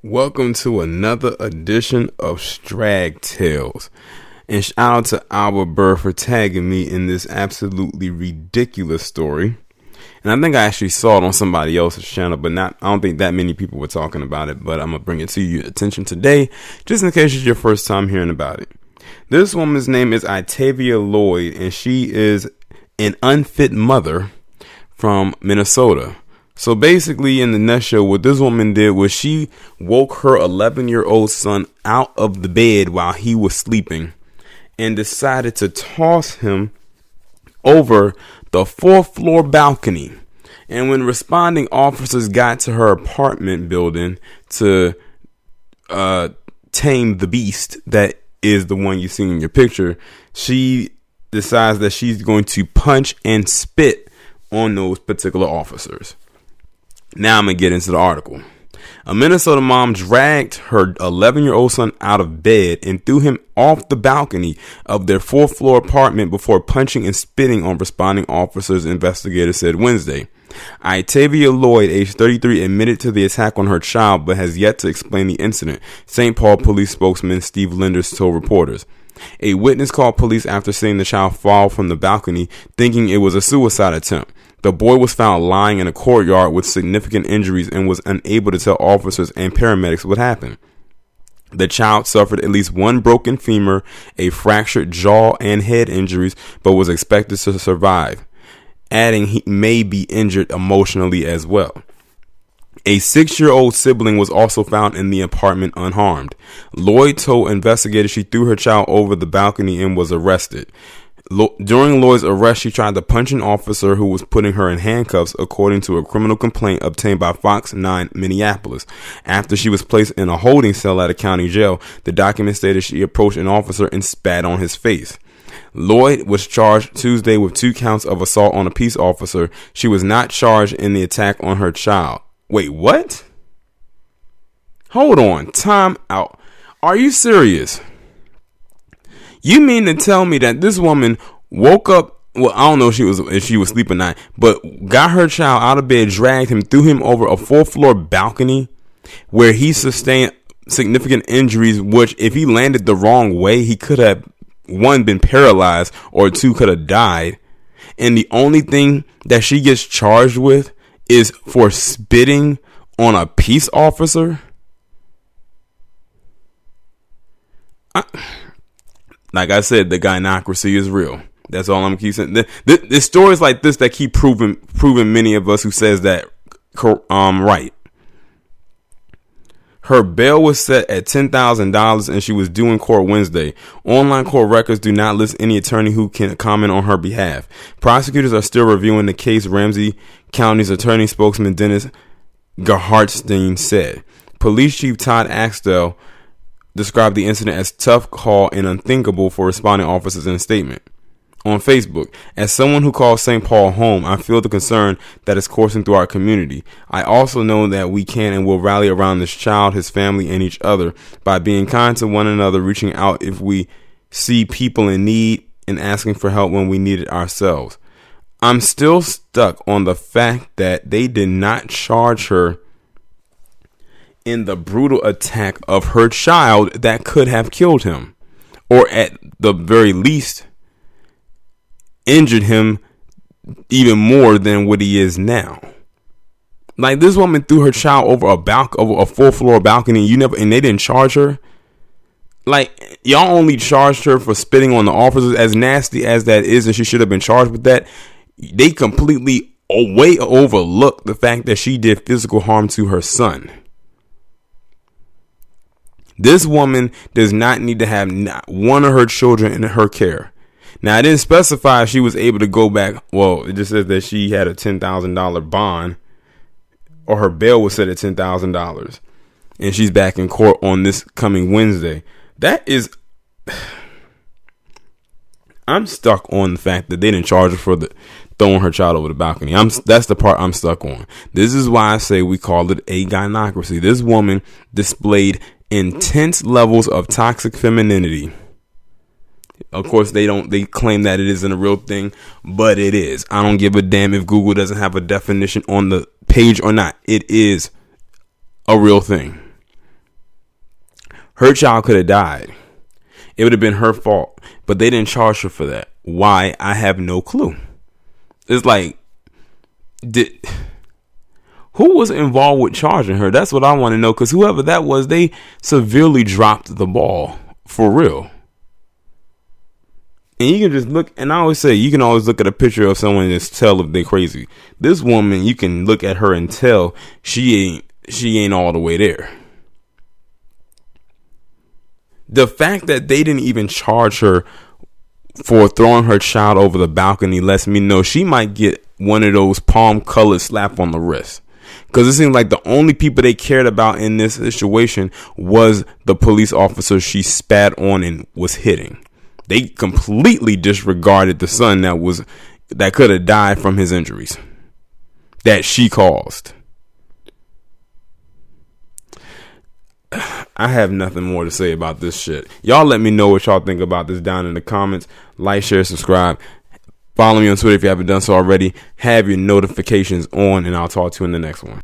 Welcome to another edition of Strag Tales. And shout out to Albert Burr for tagging me in this absolutely ridiculous story. And I think I actually saw it on somebody else's channel, but I don't think that many people were talking about it. But I'm going to bring it to your attention today, just in case it's your first time hearing about it. This woman's name is Itayvia Llyod, and she is an unfit mother from Minnesota. So basically, in the nutshell, what this woman did was she woke her 11-year-old son out of the bed while he was sleeping and decided to toss him over the 4th floor balcony. And when responding officers got to her apartment building to tame the beast that is the one you see in your picture, she decides that she's going to punch and spit on those particular officers. Now I'm going to get into the article. A Minnesota mom dragged her 11-year-old son out of bed and threw him off the balcony of their 4th floor apartment before punching and spitting on responding officers, investigators said Wednesday. Itayvia Llyod, age 33, admitted to the attack on her child but has yet to explain the incident, St. Paul police spokesman Steve Linders told reporters. A witness called police after seeing the child fall from the balcony, thinking it was a suicide attempt. The boy was found lying in a courtyard with significant injuries and was unable to tell officers and paramedics what happened. The child suffered at least one broken femur, a fractured jaw, and head injuries, but was expected to survive, adding he may be injured emotionally as well. A 6-year-old sibling was also found in the apartment unharmed. Llyod told investigators she threw her child over the balcony and was arrested. During Lloyd's arrest, she tried to punch an officer who was putting her in handcuffs, according to a criminal complaint obtained by Fox 9 Minneapolis. After she was placed in a holding cell at a county jail, the document stated she approached an officer and spat on his face. Llyod was charged Tuesday with 2 counts of assault on a peace officer. She was not charged in the attack on her child. Wait, what? Hold on, time out. Are you serious? You mean to tell me that this woman woke up, well, I don't know if she was sleeping or not, but got her child out of bed, dragged him, threw him over a 4th floor balcony where he sustained significant injuries, which if he landed the wrong way, he could have, 1, been paralyzed, or 2, could have died. And the only thing that she gets charged with is for spitting on a peace officer? Like I said, the gynocracy is real. That's all I'm keep saying. There's stories like this that keep proving many of us who says that right. Her bail was set at $10,000 and she was due in court Wednesday. Online court records do not list any attorney who can comment on her behalf. Prosecutors are still reviewing the case, Ramsey County's attorney spokesman Dennis Gerhardstein said. Police Chief Todd Axtell described the incident as tough call and unthinkable for responding officers in a statement. On Facebook, as someone who calls St. Paul home, I feel the concern that is coursing through our community. I also know that we can and will rally around this child, his family, and each other by being kind to one another, reaching out if we see people in need, and asking for help when we need it ourselves. I'm still stuck on the fact that they did not charge her in the brutal attack of her child that could have killed him, or at the very least injured him even more than what he is now. Like, this woman threw her child over a 4th floor balcony, and they didn't charge her. Like, y'all only charged her for spitting on the officers. As nasty as that is, and she should have been charged with that, they completely way overlooked the fact that she did physical harm to her son. This woman does not need to have not one of her children in her care. Now, it didn't specify if she was able to go back. Well, it just says that she had a $10,000 bond, or her bail was set at $10,000, and she's back in court on this coming Wednesday. That is, I'm stuck on the fact that they didn't charge her for throwing her child over the balcony. That's the part I'm stuck on. This is why I say we call it a gynocracy. This woman displayed intense levels of toxic femininity. Of course, they claim that it isn't a real thing, but it is. I don't give a damn if Google doesn't have a definition on the page or not. It is a real thing. Her child could have died. It would have been her fault, but they didn't charge her for that. Why? I have no clue. It's like, who was involved with charging her? That's what I want to know, because whoever that was, they severely dropped the ball for real. And you can just look, and I always say, you can always look at a picture of someone and just tell if they're crazy. This woman, you can look at her and tell she ain't all the way there. The fact that they didn't even charge her for throwing her child over the balcony lets me know she might get one of those palm-colored slap on the wrist. Because it seems like the only people they cared about in this situation was the police officer she spat on and was hitting. They completely disregarded the son that could have died from his injuries that she caused. I have nothing more to say about this shit. Y'all let me know what y'all think about this down in the comments. Like, share, subscribe. Follow me on Twitter if you haven't done so already. Have your notifications on, and I'll talk to you in the next one.